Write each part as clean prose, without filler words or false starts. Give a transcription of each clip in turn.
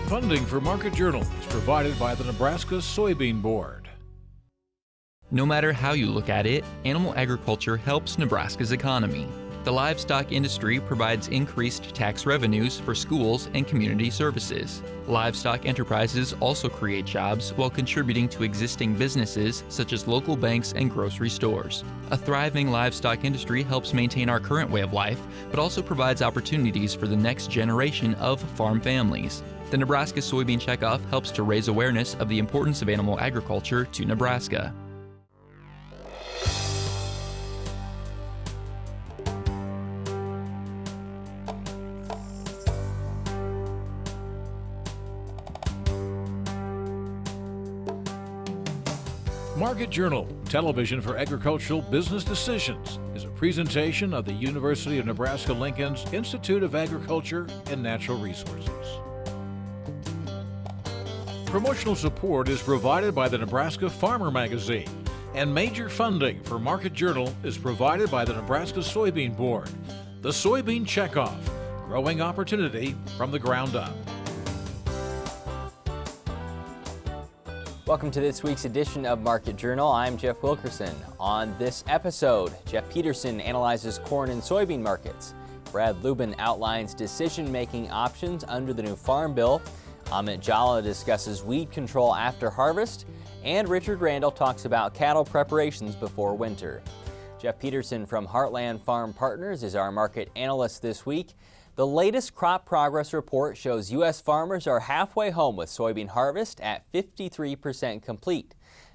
Funding for Market Journal is provided by the Nebraska Soybean Board. No matter how you look at it, animal agriculture helps Nebraska's economy. The livestock industry provides increased tax revenues for schools and community services. Livestock enterprises also create jobs while contributing to existing businesses such as local banks and grocery stores. A thriving livestock industry helps maintain our current way of life, but also provides opportunities for the next generation of farm families. The Nebraska Soybean Checkoff helps to raise awareness of the importance of animal agriculture to Nebraska. Market Journal, television for agricultural business decisions, is a presentation of the University of Nebraska-Lincoln's Institute of Agriculture and Natural Resources. Promotional support is provided by the Nebraska Farmer Magazine, and major funding for Market Journal is provided by the Nebraska Soybean Board. The Soybean Checkoff, growing opportunity from the ground up. Welcome to this week's edition of Market Journal. I'm Jeff Wilkerson. On this episode, Jeff Peterson analyzes corn and soybean markets. Brad Lubin outlines decision-making options under the new Farm Bill. Amit Jalla discusses weed control after harvest. And Richard Randall talks about cattle preparations before winter. Jeff Peterson from Heartland Farm Partners is our market analyst this week. The latest crop progress report shows U.S. farmers are halfway home with soybean harvest at 53% complete.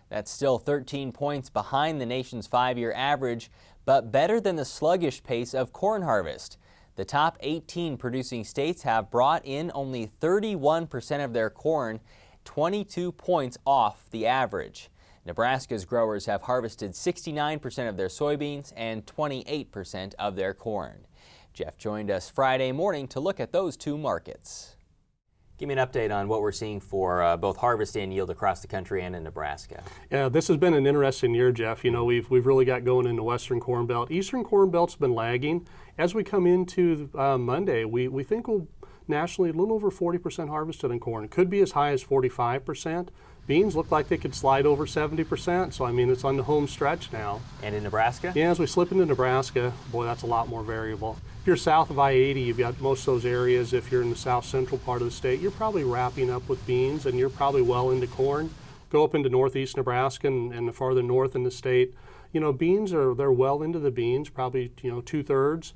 That's still 13 points behind the nation's 5-year average, but better than the sluggish pace of corn harvest. The top 18 producing states have brought in only 31% of their corn, 22 points off the average. Nebraska's growers have harvested 69% of their soybeans and 28% of their corn. Jeff joined us Friday morning to look at those two markets. Give me an update on what we're seeing for both harvest and yield across the country and in Nebraska. Yeah, this has been an interesting year, Jeff. You know, we've really got going in the Western Corn Belt. Eastern Corn Belt's been lagging. As we come into Monday, we think we'll nationally a little over 40% harvested in corn. It could be as high as 45%. Beans look like they could slide over 70%, so I mean it's on the home stretch now. And in Nebraska? Yeah, as we slip into Nebraska, boy, that's a lot more variable. If you're south of I-80, you've got most of those areas. If you're in the south central part of the state, you're probably wrapping up with beans and you're probably well into corn. Go up into northeast Nebraska and the farther north in the state, you know, they're well into the beans, probably, you know, 2/3.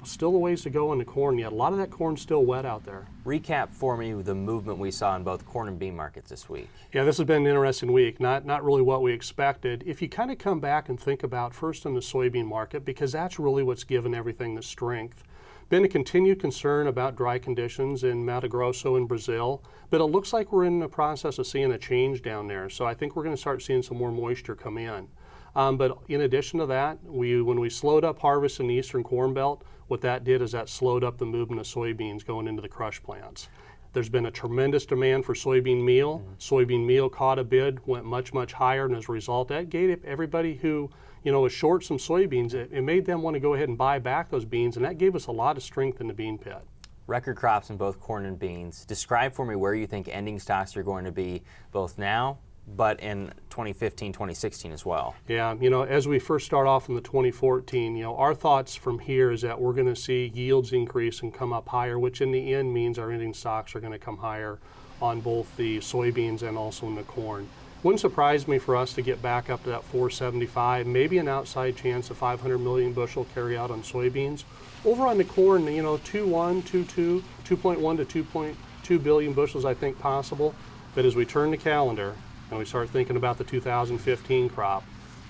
Still a ways to go on the corn yet. A lot of that corn's still wet out there. Recap for me the movement we saw in both corn and bean markets this week. Yeah, this has been an interesting week. Not really what we expected. If you kind of come back and think about first in the soybean market, because that's really what's given everything the strength. Been a continued concern about dry conditions in Mato Grosso in Brazil, but it looks like we're in the process of seeing a change down there. So I think we're going to start seeing some more moisture come in. But in addition to that, when we slowed up harvest in the Eastern Corn Belt, what that did is that slowed up the movement of soybeans going into the crush plants. There's been a tremendous demand for soybean meal. Mm-hmm. Soybean meal caught a bid, went much, much higher, and as a result, that gave everybody who, you know, was short some soybeans, it made them want to go ahead and buy back those beans, and that gave us a lot of strength in the bean pit. Record crops in both corn and beans. Describe for me where you think ending stocks are going to be both now, but in 2015, 2016 as well. Yeah, you know, as we first start off in the 2014, you know, our thoughts from here is that we're going to see yields increase and come up higher, which in the end means our ending stocks are going to come higher on both the soybeans and also in the corn. Wouldn't surprise me for us to get back up to that 475, maybe an outside chance of 500 million bushel carry out on soybeans. Over on the corn, you know, 2.1 to 2.2 billion bushels I think possible. But as we turn the calendar, and we start thinking about the 2015 crop,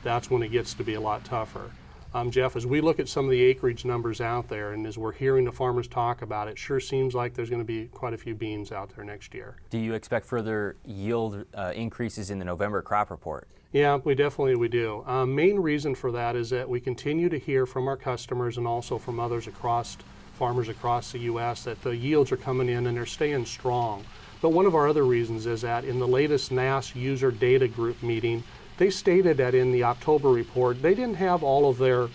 that's when it gets to be a lot tougher. Jeff, as we look at some of the acreage numbers out there and as we're hearing the farmers talk about it, sure seems like there's going to be quite a few beans out there next year. Do you expect further yield increases in the November crop report? Yeah, we do. Main reason for that is that we continue to hear from our customers and also from others farmers across the U.S. that the yields are coming in and they're staying strong. But one of our other reasons is that in the latest NASS user data group meeting, they stated that in the October report, they didn't have all of their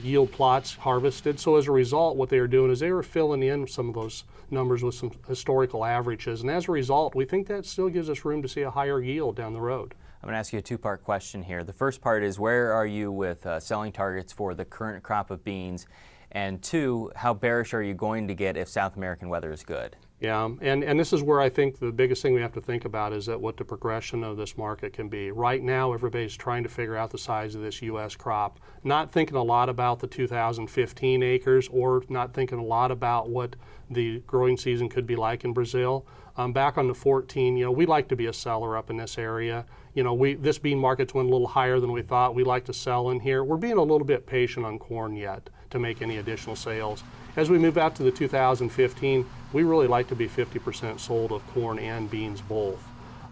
yield plots harvested. So as a result, what they were doing is they were filling in some of those numbers with some historical averages. And as a result, we think that still gives us room to see a higher yield down the road. I'm going to ask you a two-part question here. The first part is, where are you with selling targets for the current crop of beans? And two, how bearish are you going to get if South American weather is good? Yeah, and this is where I think the biggest thing we have to think about is that what the progression of this market can be. Right now, everybody's trying to figure out the size of this U.S. crop, not thinking a lot about the 2015 acres or not thinking a lot about what the growing season could be like in Brazil. Back on the 14, we like to be a seller up in this area. This bean market's went a little higher than we thought. We like to sell in here. We're being a little bit patient on corn yet to make any additional sales. As we move out to the 2015, we really like to be 50% sold of corn and beans both.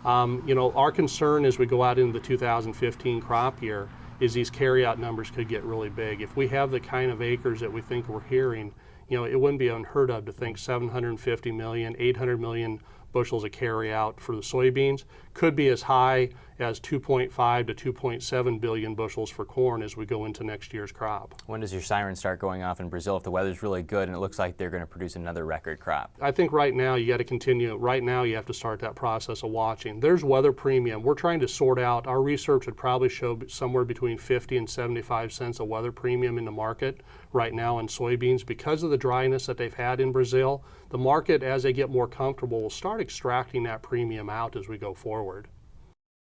Our concern as we go out into the 2015 crop year is these carryout numbers could get really big. If we have the kind of acres that we think we're hearing, it wouldn't be unheard of to think 750 million, 800 million bushels of carryout for the soybeans. Could be as high as 2.5 to 2.7 billion bushels for corn as we go into next year's crop. When does your siren start going off in Brazil if the weather's really good and it looks like they're going to produce another record crop? I think right now you got to continue. Right now you have to start that process of watching. There's weather premium. We're trying to sort out. Our research would probably show somewhere between 50 and 75 cents a weather premium in the market right now in soybeans because of the dryness that they've had in Brazil. The market, as they get more comfortable, will start extracting that premium out as we go forward.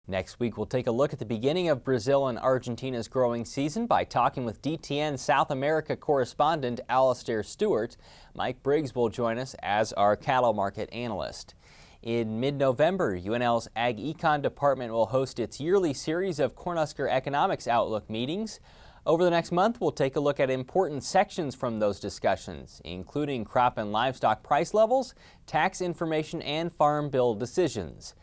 Next week, we'll take a look at the beginning of Brazil and Argentina's growing season by talking with DTN South America correspondent Alastair Stewart. Mike Briggs will join us as our cattle market analyst. In mid-November, UNL's Ag Econ department will host its yearly series of Cornhusker Economics Outlook meetings. Over the next month, we'll take a look at important sections from those discussions, including crop and livestock price levels, tax information, and farm bill decisions.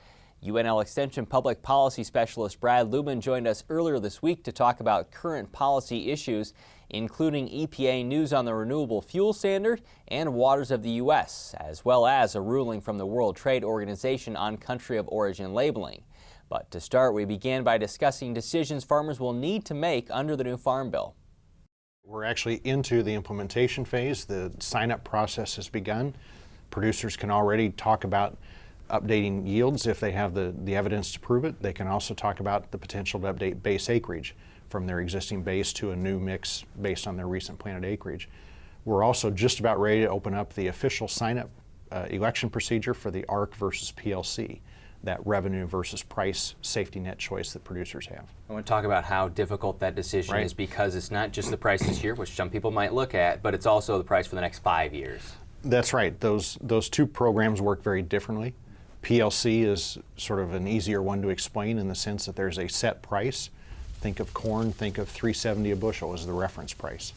UNL Extension Public Policy Specialist Brad Lubin joined us earlier this week to talk about current policy issues, including EPA news on the Renewable Fuel Standard and waters of the U.S., as well as a ruling from the World Trade Organization on country of origin labeling. But to start, we began by discussing decisions farmers will need to make under the new Farm Bill. We're actually into the implementation phase. The sign-up process has begun. Producers can already talk about updating yields if they have the evidence to prove it. They can also talk about the potential to update base acreage from their existing base to a new mix based on their recent planted acreage. We're also just about ready to open up the official sign-up election procedure for the ARC versus PLC, that revenue versus price safety net choice that producers have. I want to talk about how difficult that decision is, because it's not just the price this year, which some people might look at, but it's also the price for the next 5 years. That's right. Those two programs work very differently. PLC is sort of an easier one to explain in the sense that there's a set price. Think of corn, think of $3.70 a bushel as the reference price.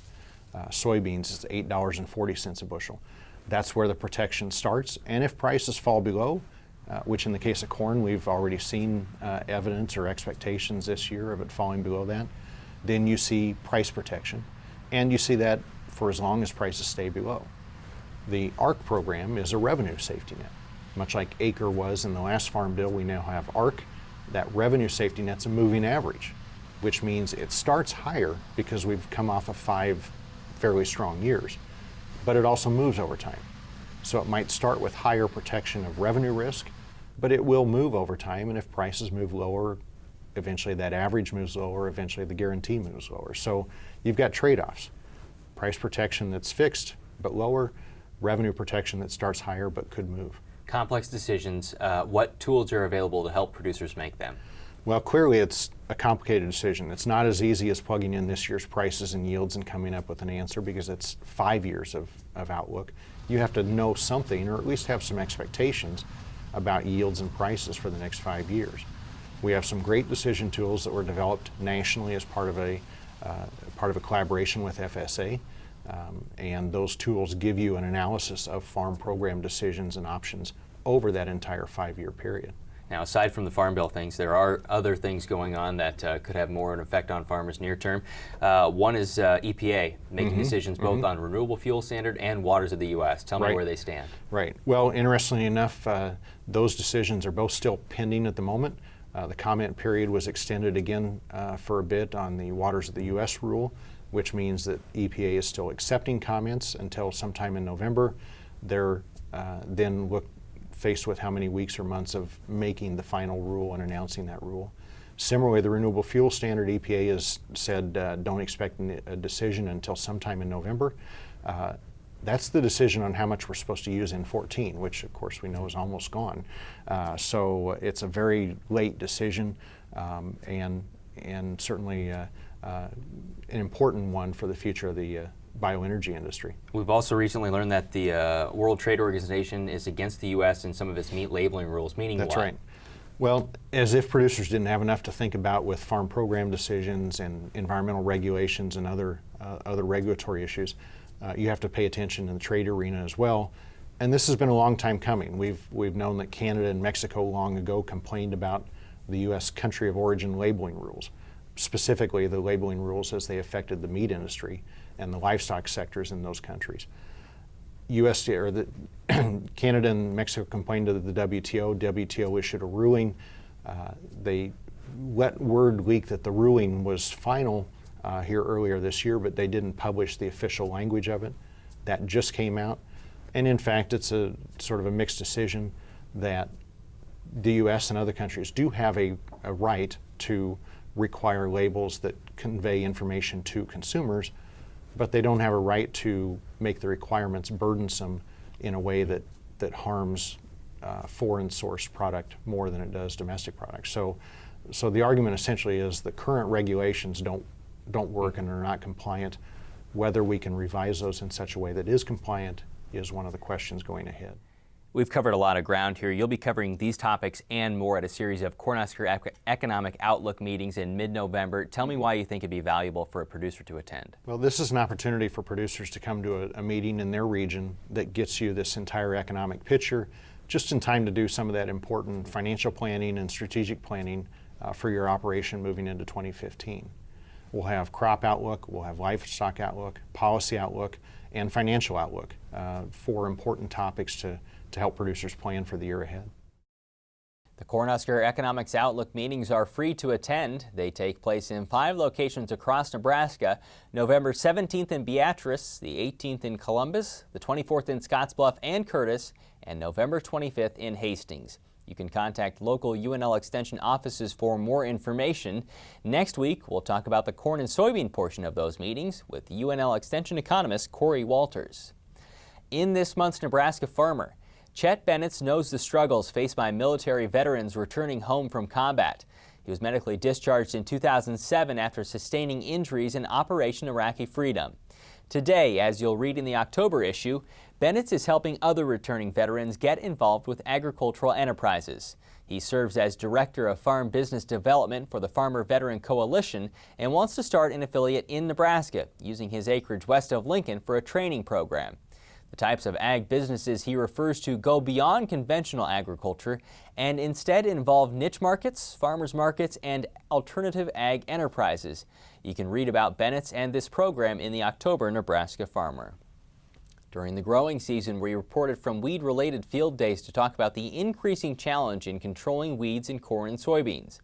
Soybeans is $8.40 a bushel. That's where the protection starts. And if prices fall below, which in the case of corn, we've already seen evidence or expectations this year of it falling below that, then you see price protection. And you see that for as long as prices stay below. The ARC program is a revenue safety net. Much like ACRE was in the last Farm Bill, we now have ARC. That revenue safety net's a moving average, which means it starts higher because we've come off of 5 fairly strong years, but it also moves over time. So it might start with higher protection of revenue risk, but it will move over time, and if prices move lower, eventually that average moves lower, eventually the guarantee moves lower. So you've got trade-offs. Price protection that's fixed but lower, revenue protection that starts higher but could move. Complex decisions, what tools are available to help producers make them? Well, clearly it's a complicated decision. It's not as easy as plugging in this year's prices and yields and coming up with an answer, because it's 5 years of outlook. You have to know something, or at least have some expectations about yields and prices for the next 5 years. We have some great decision tools that were developed nationally as part of a collaboration with FSA. And those tools give you an analysis of farm program decisions and options over that entire 5-year period. Now, aside from the Farm Bill things, there are other things going on that could have more of an effect on farmers near term. One is EPA making decisions both on Renewable Fuel Standard and waters of the U.S. Tell me where they stand. Right. Well, interestingly enough, those decisions are both still pending at the moment. The comment period was extended again for a bit on the waters of the U.S. rule. which means that EPA is still accepting comments until sometime in November. They're then faced with how many weeks or months of making the final rule and announcing that rule. Similarly, the Renewable Fuel Standard, EPA has said don't expect a decision until sometime in November. That's the decision on how much we're supposed to use in 14, which of course we know is almost gone. So it's a very late decision, and certainly an important one for the future of the bioenergy industry. We've also recently learned that the World Trade Organization is against the U.S. and some of its meat labeling rules, meaning That's what? right. Well, as if producers didn't have enough to think about with farm program decisions and environmental regulations and other regulatory issues, you have to pay attention in the trade arena as well. And this has been a long time coming. We've known that Canada and Mexico long ago complained about the U.S. country of origin labeling rules, specifically the labeling rules as they affected the meat industry and the livestock sectors in those countries. Canada and Mexico complained to the WTO. WTO issued a ruling. They let word leak that the ruling was final here earlier this year, but they didn't publish the official language of it. That just came out. And in fact, it's a sort of a mixed decision that the U.S. and other countries do have a right to require labels that convey information to consumers, but they don't have a right to make the requirements burdensome in a way that harms foreign sourced product more than it does domestic products. So the argument essentially is the current regulations don't work and are not compliant. Whether we can revise those in such a way that is compliant is one of the questions going ahead. We've covered a lot of ground here. You'll be covering these topics and more at a series of Cornhusker Economic Outlook meetings in mid-November. Tell me why you think it'd be valuable for a producer to attend. Well, this is an opportunity for producers to come to a meeting in their region that gets you this entire economic picture, just in time to do some of that important financial planning and strategic planning for your operation moving into 2015. We'll have crop outlook, we'll have livestock outlook, policy outlook, and financial outlook, four important topics to help producers plan for the year ahead. The Cornhusker Economics Outlook meetings are free to attend. They take place in 5 locations across Nebraska, November 17th in Beatrice, the 18th in Columbus, the 24th in Scottsbluff and Curtis, and November 25th in Hastings. You can contact local UNL Extension offices for more information. Next week, we'll talk about the corn and soybean portion of those meetings with UNL Extension economist Corey Walters. In this month's Nebraska Farmer, Chet Bennett knows the struggles faced by military veterans returning home from combat. He was medically discharged in 2007 after sustaining injuries in Operation Iraqi Freedom. Today, as you'll read in the October issue, Bennett is helping other returning veterans get involved with agricultural enterprises. He serves as Director of Farm Business Development for the Farmer Veteran Coalition and wants to start an affiliate in Nebraska, using his acreage west of Lincoln for a training program. The types of ag businesses he refers to go beyond conventional agriculture and instead involve niche markets, farmers markets, and alternative ag enterprises. You can read about Bennett's and this program in the October Nebraska Farmer. During the growing season, we reported from weed-related field days to talk about the increasing challenge in controlling weeds in corn and soybeans.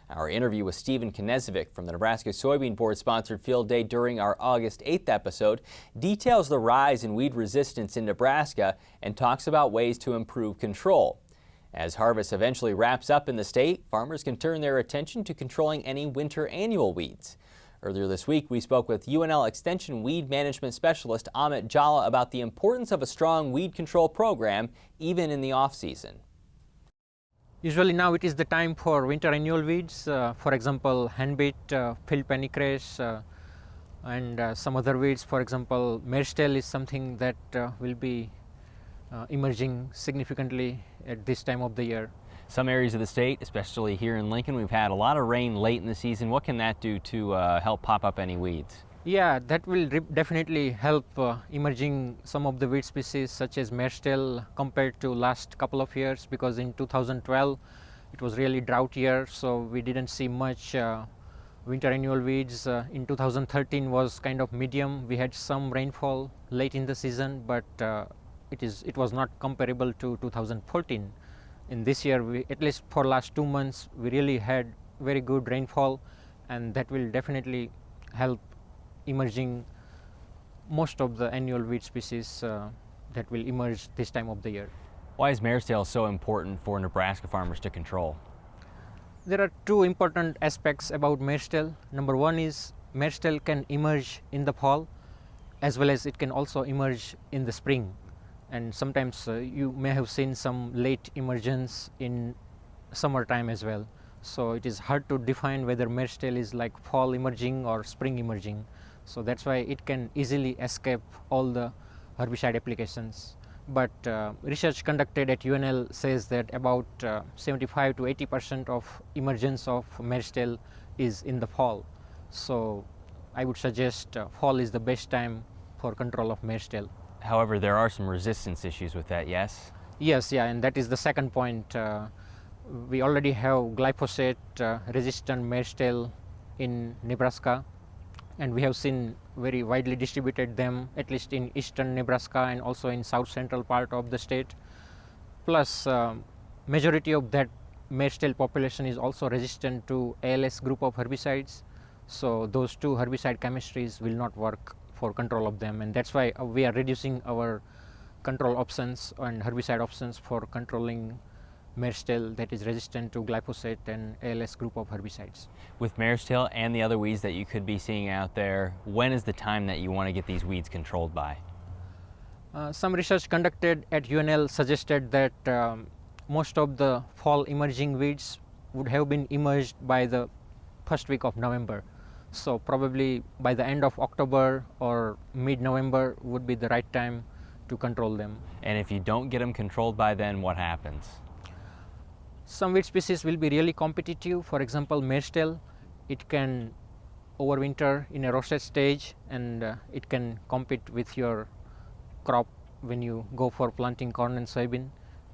Our interview with Stephen Knezevic from the Nebraska Soybean Board sponsored Field Day during our August 8th episode details the rise in weed resistance in Nebraska and talks about ways to improve control. As harvest eventually wraps up in the state, farmers can turn their attention to controlling any winter annual weeds. Earlier this week, we spoke with UNL Extension Weed Management Specialist Amit Jalla about the importance of a strong weed control program even in the off-season. Usually now it is the time for winter annual weeds, for example handbit, field pennycress, and some other weeds. For example, marestel is something that will be emerging significantly at this time of the year. Some areas of the state, especially here in Lincoln, we've had a lot of rain late in the season. What can that do to help pop up any weeds? Yeah, that will definitely help emerging some of the weed species such as marestel compared to last couple of years, because in 2012 it was really drought year, so we didn't see much winter annual weeds. In 2013 was kind of medium. We had some rainfall late in the season, but it was not comparable to 2014. In this year, at least for last 2 months, we really had very good rainfall, and that will definitely help emerging most of the annual weed species that will emerge this time of the year. Why is marestail so important for Nebraska farmers to control? There are two important aspects about marestail. Number one is marestail can emerge in the fall, as well as it can also emerge in the spring. And sometimes you may have seen some late emergence in summertime as well. So it is hard to define whether marestail is like fall emerging or spring emerging. So that's why it can easily escape all the herbicide applications. But research conducted at UNL says that about 75 to 80% of emergence of marestail is in the fall. So I would suggest fall is the best time for control of marestail. However, there are some resistance issues with that, yes? Yes, yeah, and that is the second point. We already have glyphosate resistant marestail in Nebraska, and we have seen very widely distributed them, at least in eastern Nebraska and also in south central part of the state. Plus, majority of that marestail population is also resistant to ALS group of herbicides. So those two herbicide chemistries will not work for control of them, and that's why we are reducing our control options and herbicide options for controlling marestail that is resistant to glyphosate and ALS group of herbicides. With marestail and the other weeds that you could be seeing out there, when is the time that you want to get these weeds controlled by? Some research conducted at UNL suggested that most of the fall emerging weeds would have been emerged by the first week of November. So probably by the end of October or mid-November would be the right time to control them. And if you don't get them controlled by then, what happens? Some weed species will be really competitive. For example, marestail, it can overwinter in a roset stage, and it can compete with your crop. When you go for planting corn and soybean,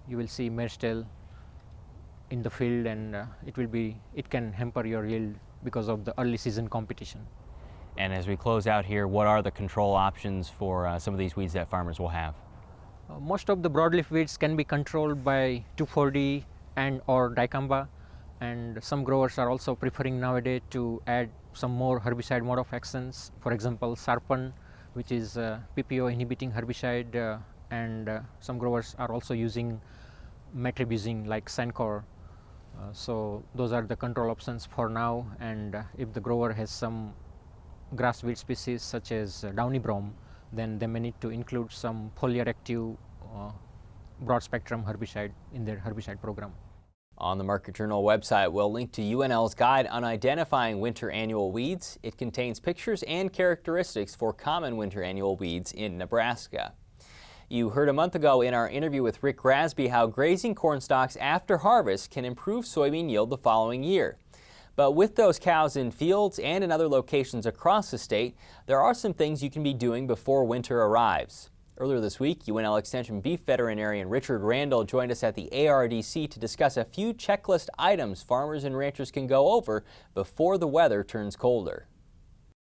you will see marestail in the field, and it can hamper your yield because of the early season competition. And as we close out here, what are the control options for some of these weeds that farmers will have? Most of the broadleaf weeds can be controlled by 2,4-D and or dicamba, and some growers are also preferring nowadays to add some more herbicide mode of actions. For example, sarpan, which is PPO inhibiting herbicide, and some growers are also using metribuzin like Sancor. So those are the control options for now, and if the grower has some grass weed species such as downy brome, then they may need to include some foliar active broad spectrum herbicide in their herbicide program. On the Market Journal website, we'll link to UNL's guide on identifying winter annual weeds. It contains pictures and characteristics for common winter annual weeds in Nebraska. You heard a month ago in our interview with Rick Grasby how grazing corn stalks after harvest can improve soybean yield the following year. But with those cows in fields and in other locations across the state, there are some things you can be doing before winter arrives. Earlier this week, UNL Extension beef veterinarian Richard Randall joined us at the ARDC to discuss a few checklist items farmers and ranchers can go over before the weather turns colder.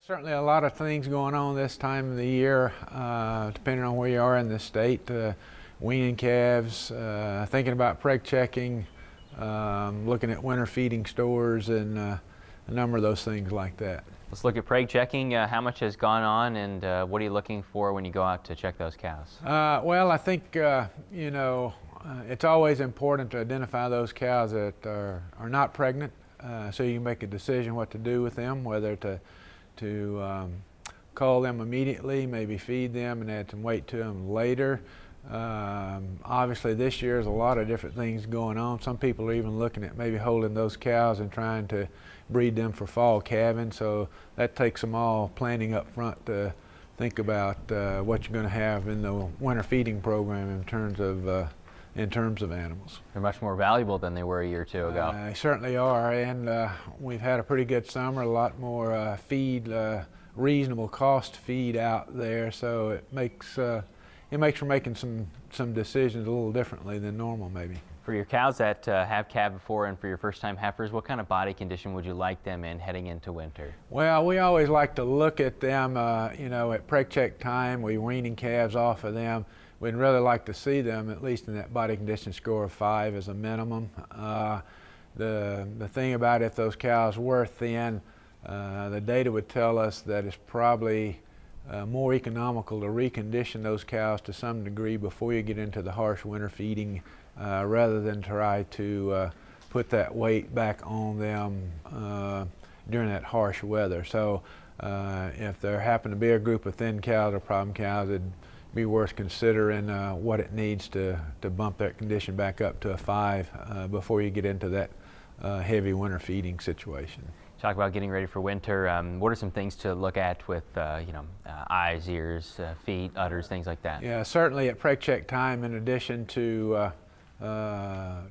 Certainly a lot of things going on this time of the year, depending on where you are in the state. Weaning calves, thinking about preg checking, looking at winter feeding stores, and a number of those things like that. Let's look at preg checking. How much has gone on, and what are you looking for when you go out to check those cows? Well, I think it's always important to identify those cows that are not pregnant, so you can make a decision what to do with them, whether to cull them immediately, maybe feed them and add some weight to them later. Obviously this year there's a lot of different things going on. Some people are even looking at maybe holding those cows and trying to breed them for fall calving, so that takes some all planning up front to think about what you're going to have in the winter feeding program in terms of animals. They're much more valuable than they were a year or two ago. They certainly are, and we've had a pretty good summer, a lot more feed, reasonable cost feed out there, so it makes for making some decisions a little differently than normal maybe. For your cows that have calved before and for your first time heifers, what kind of body condition would you like them in heading into winter? Well, we always like to look at them, at preg check time. We're weaning calves off of them. We'd really like to see them at least in that body condition score of 5 as a minimum. The thing about if those cows were thin, The data would tell us that it's probably more economical to recondition those cows to some degree before you get into the harsh winter feeding rather than try to put that weight back on them during that harsh weather. So if there happen to be a group of thin cows or problem cows, it'd be worth considering what it needs to bump that condition back up to a 5 before you get into that heavy winter feeding situation. Talk about getting ready for winter. What are some things to look at with eyes, ears, feet, udders, things like that? Yeah, certainly at preg check time, in addition to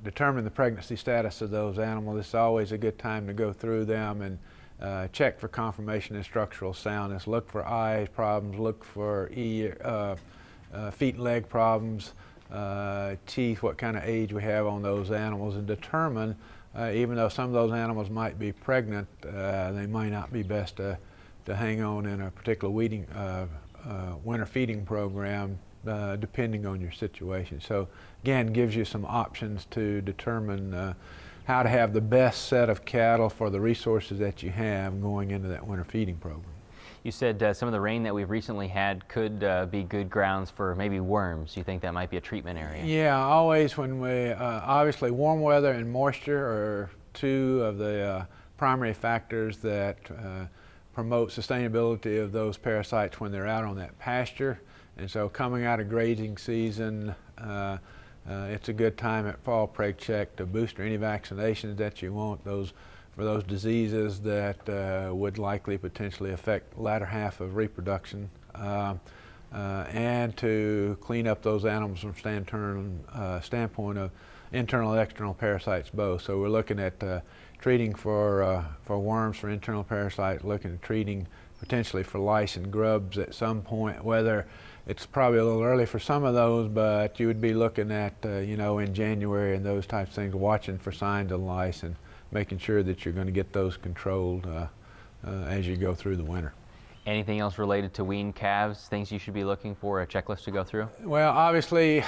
determine the pregnancy status of those animals, it's always a good time to go through them and check for confirmation and structural soundness. Look for eye problems, look for ear, feet and leg problems, teeth, what kind of age we have on those animals, and determine even though some of those animals might be pregnant, they might not be best to hang on in a particular winter feeding program, depending on your situation. So again, gives you some options to determine how to have the best set of cattle for the resources that you have going into that winter feeding program. You said some of the rain that we've recently had could be good grounds for maybe worms. Do you think that might be a treatment area? Yeah, always when we, obviously warm weather and moisture are two of the primary factors that promote sustainability of those parasites when they're out on that pasture. And so coming out of grazing season, it's a good time at fall preg check to booster any vaccinations that you want for those diseases that would likely potentially affect the latter half of reproduction, and to clean up those animals from standpoint of internal and external parasites both. So we're looking at treating for worms, for internal parasites, looking at treating potentially for lice and grubs at some point, whether it's probably a little early for some of those, but you would be looking at, in January and those types of things, watching for signs of lice and making sure that you're going to get those controlled as you go through the winter. Anything else related to weaned calves, things you should be looking for, a checklist to go through? Well, obviously,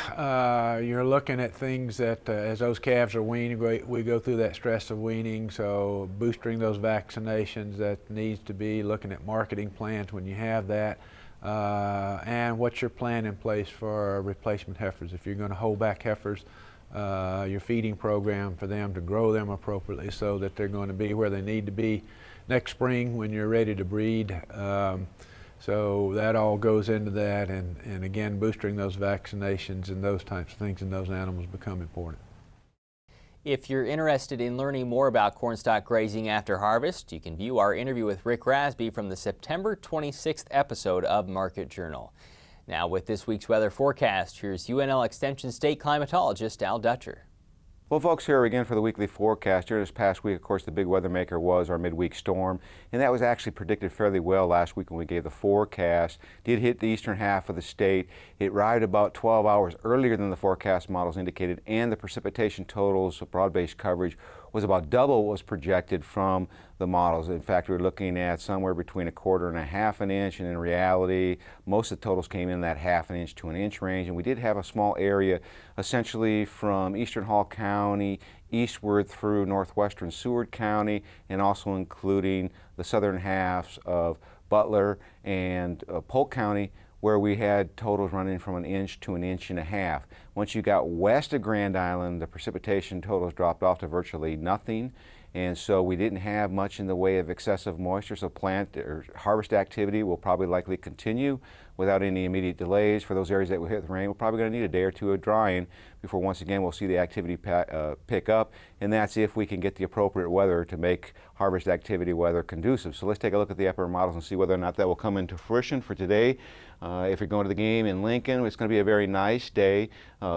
you're looking at things that as those calves are weaned, we go through that stress of weaning, so boosting those vaccinations that needs to be, looking at marketing plans when you have that, and what's your plan in place for replacement heifers. If you're going to hold back heifers, your feeding program for them to grow them appropriately so that they're going to be where they need to be next spring when you're ready to breed. So that all goes into that, and again, boosting those vaccinations and those types of things in those animals become important. If you're interested in learning more about cornstock grazing after harvest, you can view our interview with Rick Rasby from the September 26th episode of Market Journal. Now with this week's weather forecast, here's UNL Extension State climatologist Al Dutcher. Well, folks, here again for the weekly forecast. Here this past week, of course, the big weather maker was our midweek storm, and that was actually predicted fairly well last week when we gave the forecast. Did hit the eastern half of the state. It arrived about 12 hours earlier than the forecast models indicated, and the precipitation totals, broad-based coverage, was about double what was projected from the models. In fact, we were looking at somewhere between 1/4 and 1/2 inch, and in reality, most of the totals came in that 1/2 inch to 1 inch range. And we did have a small area, essentially from eastern Hall County eastward through northwestern Seward County, and also including the southern halves of Butler and Polk County, where we had totals running from 1 inch to 1.5 inches. Once you got west of Grand Island, the precipitation totals dropped off to virtually nothing, and so we didn't have much in the way of excessive moisture, so plant or harvest activity will probably likely continue without any immediate delays. For those areas that will hit the rain, we're probably going to need a day or two of drying before once again we'll see the activity pick up, and that's if we can get the appropriate weather to make harvest activity weather conducive. So let's take a look at the upper models and see whether or not that will come into fruition for today. If you're going to the game in Lincoln, it's going to be a very nice day.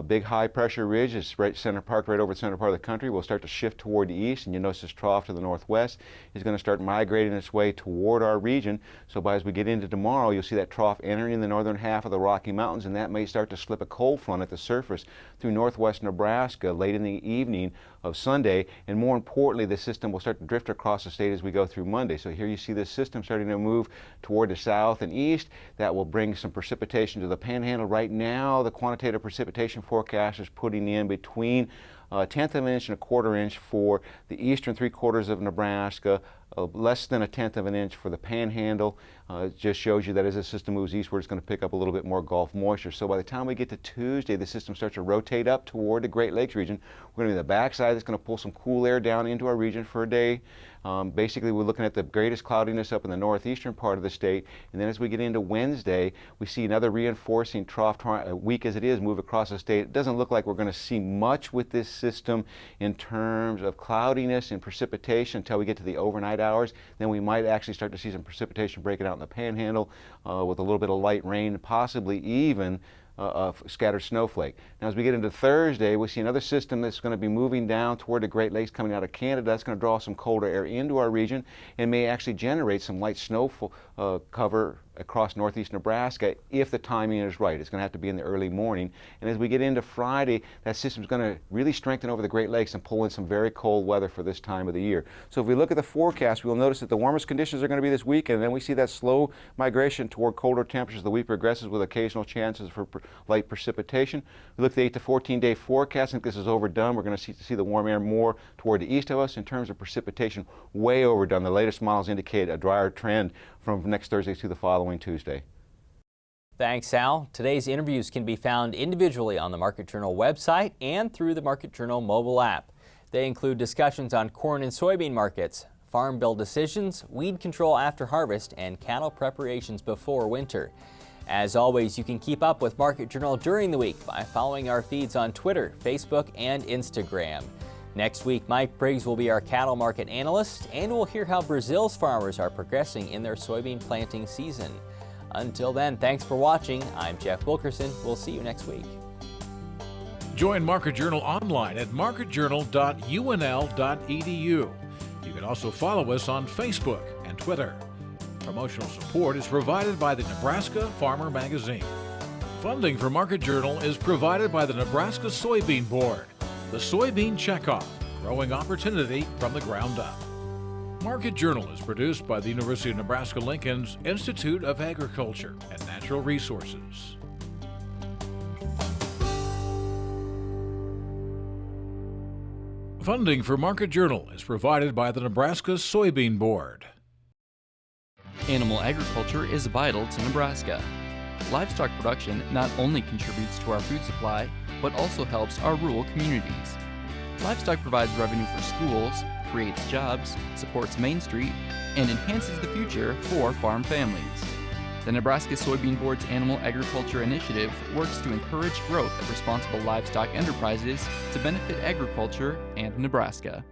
Big high pressure ridge is right center park, right over the center part of the country. Will start to shift toward the east, and you'll notice this trough to the northwest is going to start migrating its way toward our region. So by as we get into tomorrow, you'll see that trough entering the northern half of the Rocky Mountains, and that may start to slip a cold front at the surface through northwest Nebraska late in the evening of Sunday, and more importantly, the system will start to drift across the state as we go through Monday. So here you see this system starting to move toward the south and east. That will bring some precipitation to the Panhandle. Right now, the quantitative precipitation forecast is putting in between 1/10 of an inch and 1/4 inch for the eastern 3/4 of Nebraska, less than 1/10 of an inch for the Panhandle. It just shows you that as the system moves eastward, it's going to pick up a little bit more Gulf moisture. So by the time we get to Tuesday, the system starts to rotate up toward the Great Lakes region. We're going to be on the backside that's going to pull some cool air down into our region for a day. Basically, we're looking at the greatest cloudiness up in the northeastern part of the state. And then as we get into Wednesday, we see another reinforcing trough, weak as it is, move across the state. It doesn't look like we're going to see much with this system in terms of cloudiness and precipitation until we get to the overnight hours. Then we might actually start to see some precipitation breaking out in the Panhandle with a little bit of light rain, possibly even scattered snowflake. Now as we get into Thursday, we see another system that's going to be moving down toward the Great Lakes coming out of Canada. That's going to draw some colder air into our region and may actually generate some light snow cover across northeast Nebraska if the timing is right. It's going to have to be in the early morning. And as we get into Friday, that system's going to really strengthen over the Great Lakes and pull in some very cold weather for this time of the year. So if we look at the forecast, we'll notice that the warmest conditions are going to be this weekend, and then we see that slow migration toward colder temperatures as the week progresses with occasional chances for light precipitation. We look at the 8 to 14 day forecast. I think this is overdone. We're going to see the warm air more toward the east of us. In terms of precipitation, way overdone. The latest models indicate a drier trend from next Thursday to the following Tuesday. Thanks, Al. Today's interviews can be found individually on the Market Journal website and through the Market Journal mobile app. They include discussions on corn and soybean markets, farm bill decisions, weed control after harvest, and cattle preparations before winter. As always, you can keep up with Market Journal during the week by following our feeds on Twitter, Facebook, and Instagram. Next week, Mike Briggs will be our cattle market analyst, and we'll hear how Brazil's farmers are progressing in their soybean planting season. Until then, thanks for watching. I'm Jeff Wilkerson. We'll see you next week. Join Market Journal online at marketjournal.unl.edu. You can also follow us on Facebook and Twitter. Promotional support is provided by the Nebraska Farmer Magazine. Funding for Market Journal is provided by the Nebraska Soybean Board. The Soybean Checkoff, growing opportunity from the ground up. Market Journal is produced by the University of Nebraska-Lincoln's Institute of Agriculture and Natural Resources. Funding for Market Journal is provided by the Nebraska Soybean Board. Animal agriculture is vital to Nebraska. Livestock production not only contributes to our food supply, but also helps our rural communities. Livestock provides revenue for schools, creates jobs, supports Main Street, and enhances the future for farm families. The Nebraska Soybean Board's Animal Agriculture Initiative works to encourage growth of responsible livestock enterprises to benefit agriculture and Nebraska.